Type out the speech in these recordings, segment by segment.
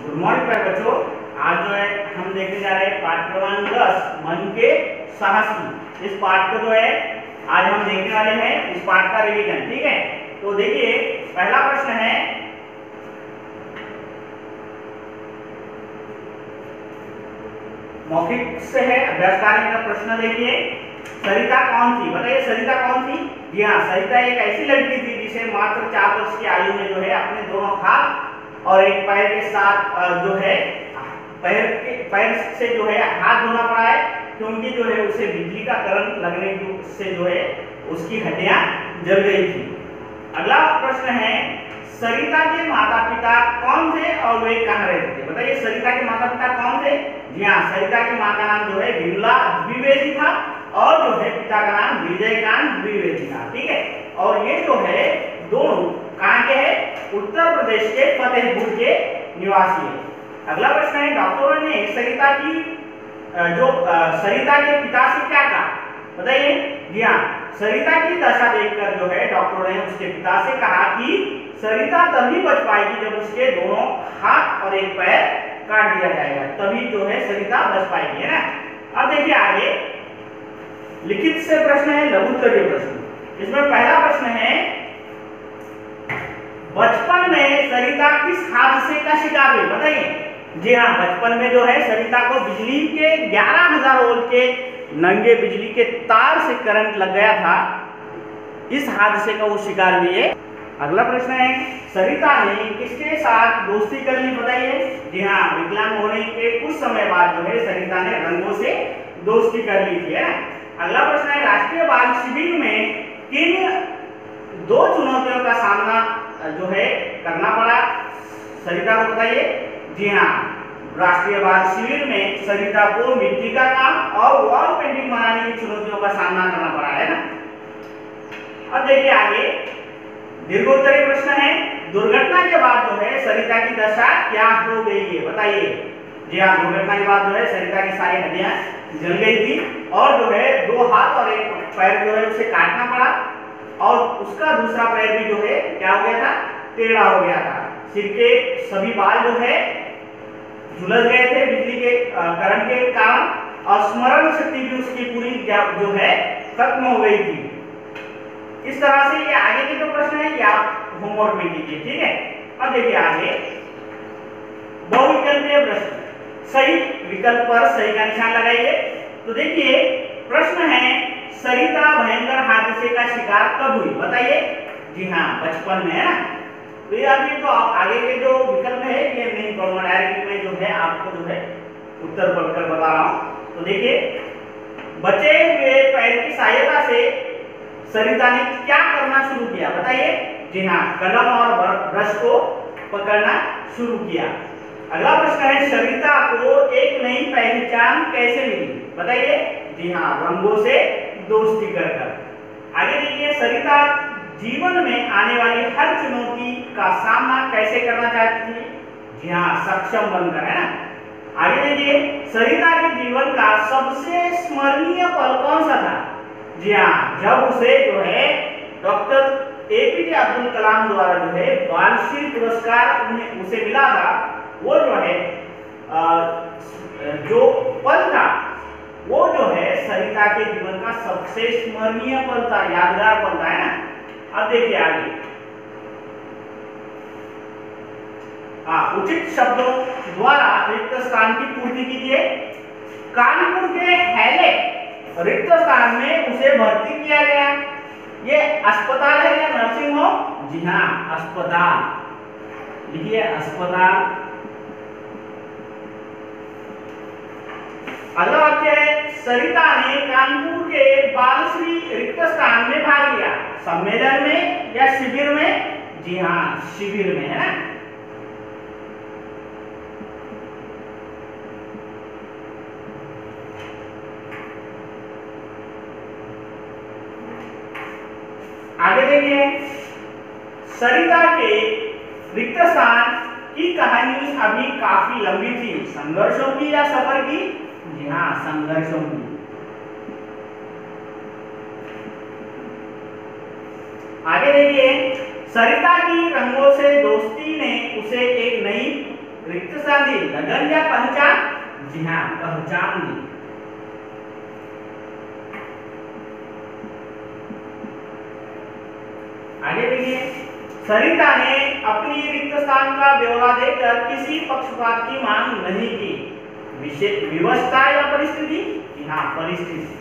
Good morning प्यारे बच्चों। आज जो है हम देखने जा रहे हैं पाठ क्रमांक 10 मन के साहसी। इस पाठ को जो है आज हम देखने वाले हैं, इस पाठ का रिवीजन। ठीक है, तो देखिए पहला प्रश्न है, मौखिक से है, अभ्यास कार्य का प्रश्न। देखिए सरिता कौन थी, बताइए सरिता कौन थी। जी हाँ, सरिता एक ऐसी लड़की थी जिसे मात्र 4 वर्ष की आयु में जो है अपने दोनों हाथ और एक पैर के साथ जो है पैर से जो है हाथ धोना पड़ा है, क्योंकि जो है उसे बिजली का करंट लगने से जो है उसकी हड्डियां जल गई थी। अगला प्रश्न है, सरिता के माता पिता कौन थे और वे कहाँ रहते थे। बताइए सरिता के माता पिता कौन थे। जी हाँ, सरिता की माँ का नाम जो है विमला द्विवेदी था और जो है पिता का नाम विजयकांत द्विवेदी था। ठीक है, और ये जो है दोनों कहाँ के हैं, उत्तर प्रदेश के फतेहपुर के निवासी है। अगला प्रश्न है, डॉक्टरों ने सरिता के पिता से क्या कहा। बताइए। जी हाँ, सरिता की दशा देखकर जो है डॉक्टरों ने उसके पिता से कहा कि सरिता तभी बच पाएगी जब उसके दोनों हाथ और एक पैर काट दिया जाएगा, तभी जो है सरिता बच पाएगी, है ना। अब देखिए आगे लिखित से प्रश्न है, लघु उत्तरीय प्रश्न। इसमें पहला प्रश्न है, बचपन में सरिता किस हादसे का शिकार हुई। बताइए। जी हाँ, बचपन में जो है सरिता को बिजली के 11,000 वोल्ट के नंगे बिजली के तार से करंट लग गया था, इस हादसे का वो शिकार हुई है। अगला प्रश्न है, सरिता ने किसके साथ दोस्ती कर ली। बताइए। जी हाँ, विकलांग होने के कुछ समय बाद जो है सरिता ने रंगों से दोस्ती कर ली थी, है ना। अगला प्रश्न है, राष्ट्रीय बाल शिविर में किन 2 चुनौतियों का सामना जो है करना पड़ा सरिता को। बताइए। जी हाँ, राष्ट्रीय बाल शिविर में सरिता को मिट्टी का काम और वॉल पेंटिंग बनाने की चुनौतियों का सामना करना पड़ा, है ना। अब देखिए आगे दीर्घोत्तरीय प्रश्न है, दुर्घटना के बाद जो है सरिता की दशा क्या हो गई है। बताइए। जी हाँ, दुर्घटना के बाद जो है सरिता की सारी हड्डियां जल गई थी और जो है 2 हाथ और एक पैर जो है उसे काटना पड़ा और उसका दूसरा पैर भी जो है क्या हो गया था, टेढ़ा हो गया था। सिर के सभी बाल जो है झुलस गए थे बिजली के करंट के कारण और स्मरण शक्ति भी उसकी पूरी जो है खत्म हो गई थी। इस तरह से ये आगे के जो प्रश्न है ये आप होमवर्क में कीजिए। ठीक है, अब देखिए आगे बहुविकल्पीय प्रश्न, सही विकल्प पर सही का निशान लगाइए। तो देखिए प्रश्न है, सरिता भयंकर हादसे का शिकार कब हुई। बताइए। जी हाँ, बचपन में, है ना। तो ये अभी तो आगे के जो विकल्प है ये नहीं पढ़ूंगा, डायरेक्ट में जो है आपको जो है उत्तर पढ़कर बता रहा हूं। तो देखिए, बचे हुए पैर की सहायता से सरिता ने क्या करना शुरू किया। बताइए। जी हाँ, कलम और ब्रश को पकड़ना शुरू किया। अगला प्रश्न है, सरिता को एक नई पहचान कैसे मिली। बताइए। जी हाँ, रंगों से दोस्ती कर। आगे देखिए, सरिता जीवन में आने वाली हर चुनौती का सामना कैसे करना चाहती थी। जी हाँ, सक्षम बनकर, है ना। आगे देखिए, सरिता के जीवन का सबसे स्मरणीय पल कौन सा था। जी हाँ, जब उसे जो है डॉक्टर एपीजे अब्दुल कलाम द्वारा जो है बालश्री पुरस्कार उसे मिला था, वो जो है जो पल था वो जो है सरिता के जीवन का सबसे स्मरणीय पल था, यादगार पल था, है ना। अब देखिए आगे, उचित शब्दों द्वारा रिक्त स्थान की पूर्ति कीजिए। कानपुर के हैले रिक्त स्थान में उसे भर्ती किया गया। ये अस्पताल है या नर्सिंग होम। जी हाँ, अस्पताल लिखिए, अस्पताल। अगला वाक्य है, सरिता ने कानपुर के बालश्री रिक्त स्थान में भाग लिया। सम्मेलन में या शिविर में। जी हाँ, शिविर में, है ना। आगे देखिए, सरिता के रिक्त स्थान की कहानी अभी काफी लंबी थी, संघर्षों की या सफर की। जी हाँ, संघर्षों की। आगे देखिए, सरिता की रंगों से दोस्ती ने उसे एक नई रिक्त स्थान दी, लगन या पहचान? जी हाँ, पहचान दी। आगे देखिए, सरिता ने अपनी रिक्त स्थान का ब्यौरा देकर किसी पक्षपात की मांग नहीं की। विवशता या परिस्थिति? जी हाँ, परिस्थिति।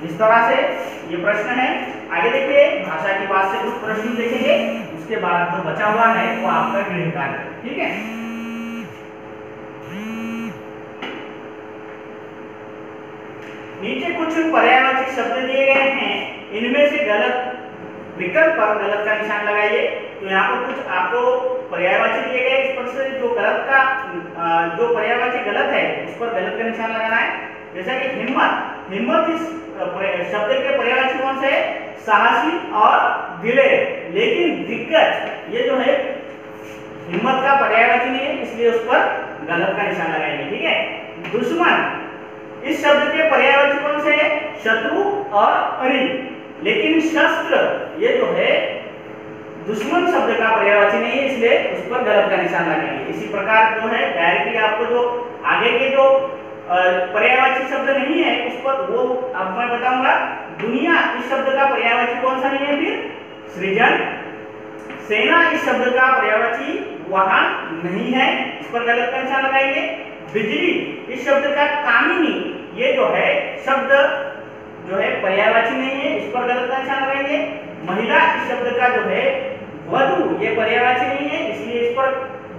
इस तरह से ये प्रश्न है। आगे देखिए, भाषा की बात से कुछ प्रश्न देखेंगे, उसके बाद जो बचा हुआ है वो आपका गृह कार्य। ठीक है, नीचे कुछ पर्यायवाची शब्द दिए गए हैं, इनमें से गलत विकल्प पर गलत का निशान लगाइए। तो यहाँ पर कुछ आपको पर्यायवाची दिए गए, इस पर से जो गलत का जो पर्यायवाची गलत है उस पर गलत का निशान लगाना है। जैसा कि हिम्मत, हिम्मत इस शब्द के पर्यायवाची कौन से? साहसी और दिलेर। लेकिन दिग्गज ये जो है हिम्मत का पर्यायवाची नहीं है, इसलिए उस पर गलत का निशान लगाएंगे। ठीक है, दुश्मन इस शब्द के पर्यायवाची कौन से है? शत्रु और अरि। लेकिन शस्त्र ये जो है दुश्मन शब्द का पर्यायवाची नहीं है, इसलिए उस पर गलत का निशान लगाएंगे। इसी प्रकार जो है डायरेक्टली आपको जो आगे के जो पर्यायवाची शब्द नहीं है उस पर वो अब मैं बताऊंगा। दुनिया इस शब्द का पर्यायवाची कौन सा नहीं है? फिर सृजन। सेना इस शब्द का पर्यायवाची वाहन नहीं है, इस पर गलत का निशान लगाएंगे। बिजली इस शब्द का कामिनी ये जो है शब्द जो है पर्यायवाची नहीं है, इस पर गलत का निशान लगाएंगे। महिला इस शब्द का जो है वधु ये पर्यायवाची नहीं है, इसलिए इस पर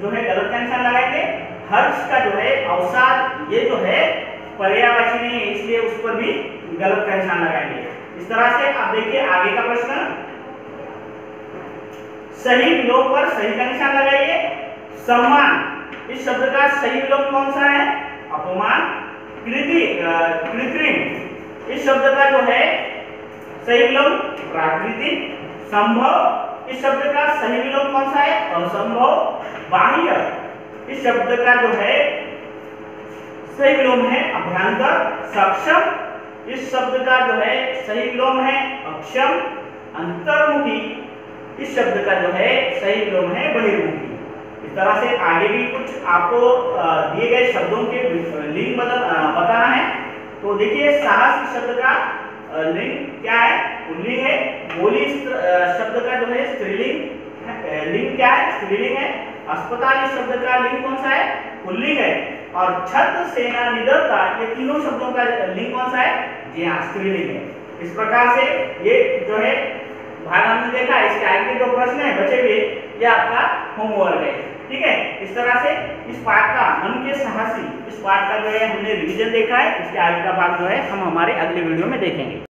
जो है गलत का निशान लगाएंगे। हर्ष का जो है अवसाद ये जो है पर्यायवाची नहीं है, इसलिए उस पर भी गलत का निशान लगाएंगे। इस तरह से आप देखिए आगे का प्रश्न, सही विलोम पर सही का निशान लगाइए। सम्मान इस शब्द का सही विलोम कौन सा है? अपमान। कृत्रिम इस शब्द का जो है सही विलोम प्राकृतिक। संभव इस शब्द का सही विलोम कौन सा है? असंभव। बाह्य इस शब्द का जो है सही विलोम है अभ्यंतर। सक्षम इस शब्द का जो है सही विलोम है अक्षम। अंतर्मुखी इस शब्द का जो है सही विलोम है बहिर्मुखी। इस तरह से आगे भी कुछ आपको दिए गए शब्दों के लिंग बताना है। तो देखिए, साहस इस शब्द का लिंग क्या है? पुल्लिंग है। बोली शब्द का जो है स्त्रीलिंग लिंग क्या है? स्त्रीलिंग है। अस्पताल इस शब्द का लिंग कौन सा है? पुल्लिंग है। और छत्र, सेना, निडरता ये तीनों शब्दों का लिंग कौन सा है? जी हाँ, स्त्रीलिंग है। इस प्रकार से ये जो है भाग हमने देखा, इसके आगे के जो प्रश्न है बचे हुए ये आपका होमवर्क है। ठीक है, इस तरह से इस पाठ का मन के साहसी इस पाठ का जो है हमने रिवीजन देखा है। इसके आगे का भाग जो है हम हमारे अगले वीडियो में देखेंगे।